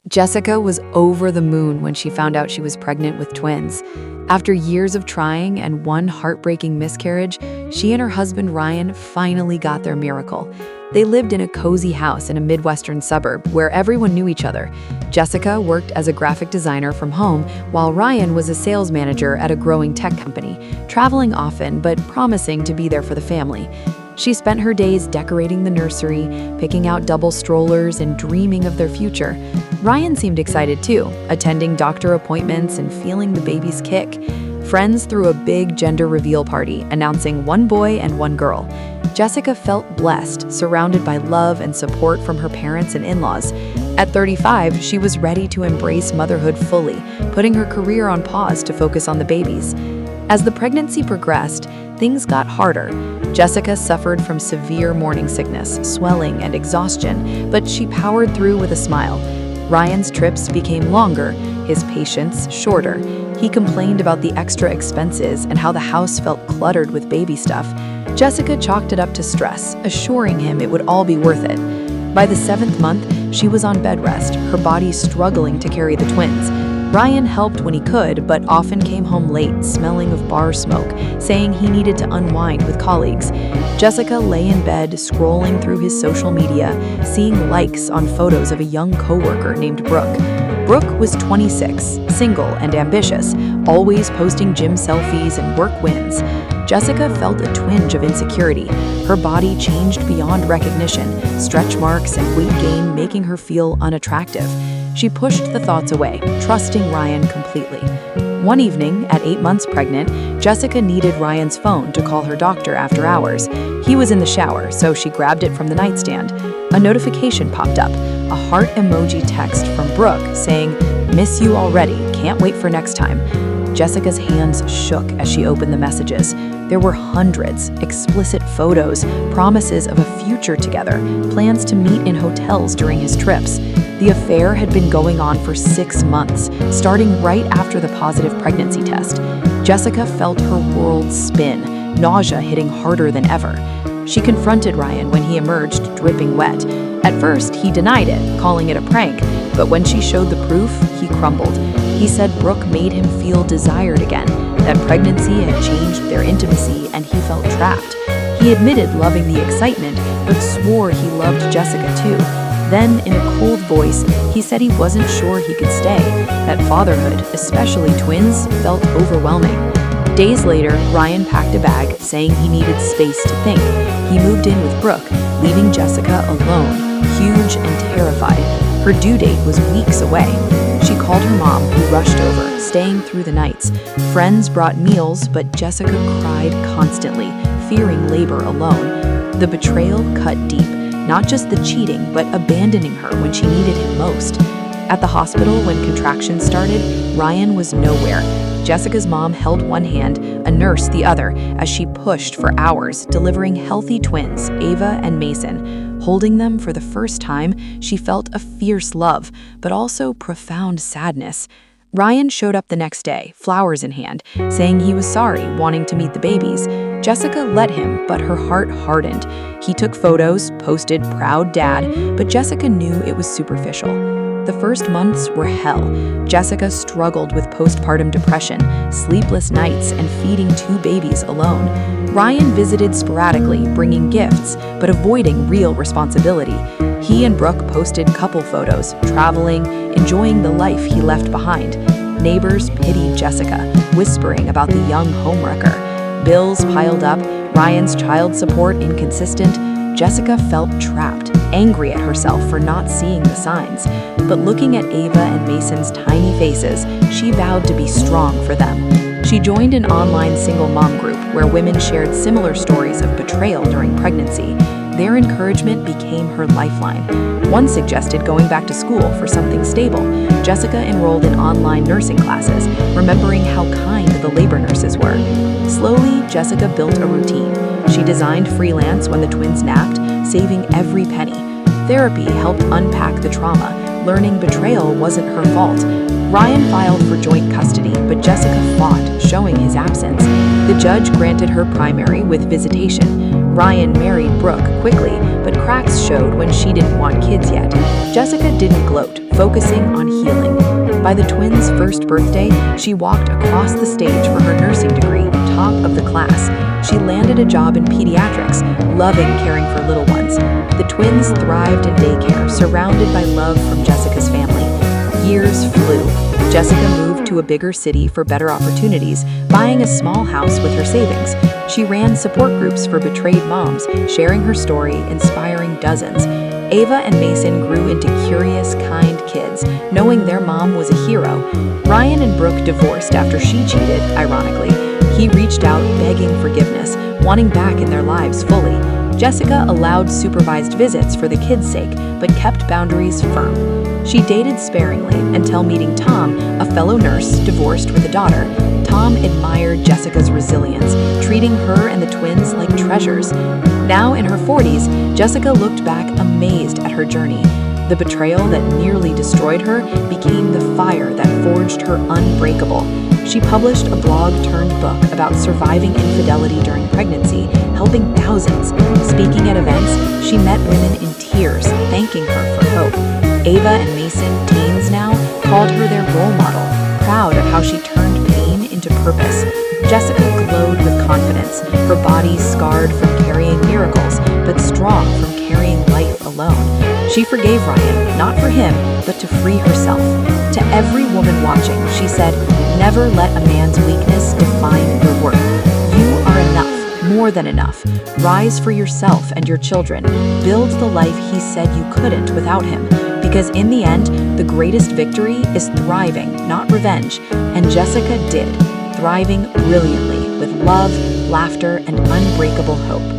Jessica was over the moon when she found out she was pregnant with twins. After years of trying and one heartbreaking miscarriage, she and her husband Ryan finally got their miracle. They lived in a cozy house in a Midwestern suburb where everyone knew each other. Jessica worked as a graphic designer from home, while Ryan was a sales manager at a growing tech company, traveling often but promising to be there for the family. She spent her days decorating the nursery, picking out double strollers, and dreaming of their future. Ryan seemed excited too, attending doctor appointments and feeling the baby's kick. Friends threw a big gender reveal party, announcing one boy and one girl. Jessica felt blessed, surrounded by love and support from her parents and in-laws. At 35, she was ready to embrace motherhood fully, putting her career on pause to focus on the babies. As the pregnancy progressed, things got harder. Jessica suffered from severe morning sickness, swelling, and exhaustion, but she powered through with a smile. Ryan's trips became longer, his patience shorter. He complained about the extra expenses and how the house felt cluttered with baby stuff. Jessica chalked it up to stress, assuring him it would all be worth it. By the 7th month, she was on bed rest, her body struggling to carry the twins. Ryan helped when he could, but often came home late, smelling of bar smoke, saying he needed to unwind with colleagues. Jessica lay in bed, scrolling through his social media, seeing likes on photos of a young coworker named Brooke. Brooke was 26, single and ambitious, always posting gym selfies and work wins. Jessica felt a twinge of insecurity. Her body changed beyond recognition, stretch marks and weight gain making her feel unattractive. She pushed the thoughts away, trusting Ryan completely. One evening, at 8 months pregnant, Jessica needed Ryan's phone to call her doctor after hours. He was in the shower, so she grabbed it from the nightstand. A notification popped up, a heart emoji text from Brooke saying, "Miss you already, can't wait for next time." Jessica's hands shook as she opened the messages. There were hundreds, explicit photos, promises of a future together, plans to meet in hotels during his trips. The affair had been going on for 6 months, starting right after the positive pregnancy test. Jessica felt her world spin, nausea hitting harder than ever. She confronted Ryan when he emerged dripping wet. At first, he denied it, calling it a prank, but when she showed the proof, he crumbled. He said Brooke made him feel desired again, that pregnancy had changed their intimacy and he felt trapped. He admitted loving the excitement, but swore he loved Jessica too. Then, in a cold voice, he said he wasn't sure he could stay, that fatherhood, especially twins, felt overwhelming. Days later, Ryan packed a bag, saying he needed space to think. He moved in with Brooke, leaving Jessica alone, huge and terrified. Her due date was weeks away. She called her mom, who rushed over, staying through the nights. Friends brought meals, but Jessica cried constantly, fearing labor alone. The betrayal cut deep. Not just the cheating, but abandoning her when she needed him most. At the hospital, when contractions started, Ryan was nowhere. Jessica's mom held one hand, a nurse the other, as she pushed for hours, delivering healthy twins, Ava and Mason. Holding them for the first time, she felt a fierce love, but also profound sadness. Ryan showed up the next day, flowers in hand, saying he was sorry, wanting to meet the babies. Jessica let him, but her heart hardened. He took photos, posted proud dad, but Jessica knew it was superficial. The first months were hell. Jessica struggled with postpartum depression, sleepless nights, and feeding 2 babies alone. Ryan visited sporadically, bringing gifts, but avoiding real responsibility. He and Brooke posted couple photos, traveling, enjoying the life he left behind. Neighbors pitied Jessica, whispering about the young homewrecker. Bills piled up, Ryan's child support inconsistent. Jessica felt trapped, angry at herself for not seeing the signs. But looking at Ava and Mason's tiny faces, she vowed to be strong for them. She joined an online single mom group where women shared similar stories of betrayal during pregnancy. Their encouragement became her lifeline. One suggested going back to school for something stable. Jessica enrolled in online nursing classes, remembering how kind the labor nurses were. Slowly, Jessica built a routine. She designed freelance when the twins napped, saving every penny. Therapy helped unpack the trauma, learning betrayal wasn't her fault. Ryan filed for joint custody, but Jessica fought, showing his absence. The judge granted her primary with visitation. Ryan married Brooke quickly, but cracks showed when she didn't want kids yet. Jessica didn't gloat, focusing on healing. By the twins' first birthday, she walked across the stage for her nursing degree, top of the class. She landed a job in pediatrics, loving caring for little ones. The twins thrived in daycare, surrounded by love from Jessica's family. Years flew. Jessica moved to a bigger city for better opportunities, buying a small house with her savings. She ran support groups for betrayed moms, sharing her story, inspiring dozens. Ava and Mason grew into curious, kind kids, knowing their mom was a hero. Ryan and Brooke divorced after she cheated, ironically. He reached out, begging forgiveness, wanting back in their lives fully. Jessica allowed supervised visits for the kids' sake, but kept boundaries firm. She dated sparingly until meeting Tom, a fellow nurse divorced with a daughter. Tom admired Jessica's resilience, treating her and the twins like treasures. Now in her 40s, Jessica looked back amazed at her journey. The betrayal that nearly destroyed her became the fire that forged her unbreakable. She published a blog-turned-book about surviving infidelity during pregnancy, helping thousands. Speaking at events, she met women in tears, thanking her for hope. Ava and Mason, teens now, called her their role model, proud of how she turned pain into purpose. Jessica glowed with confidence, her body scarred from carrying miracles, but strong from carrying life alone. She forgave Ryan, not for him, but to free herself. To every woman watching, she said, "Never let a man's weakness define your worth. You are enough, more than enough. Rise for yourself and your children. Build the life he said you couldn't without him. Because in the end, the greatest victory is thriving, not revenge." And Jessica did, thriving brilliantly with love, laughter, and unbreakable hope.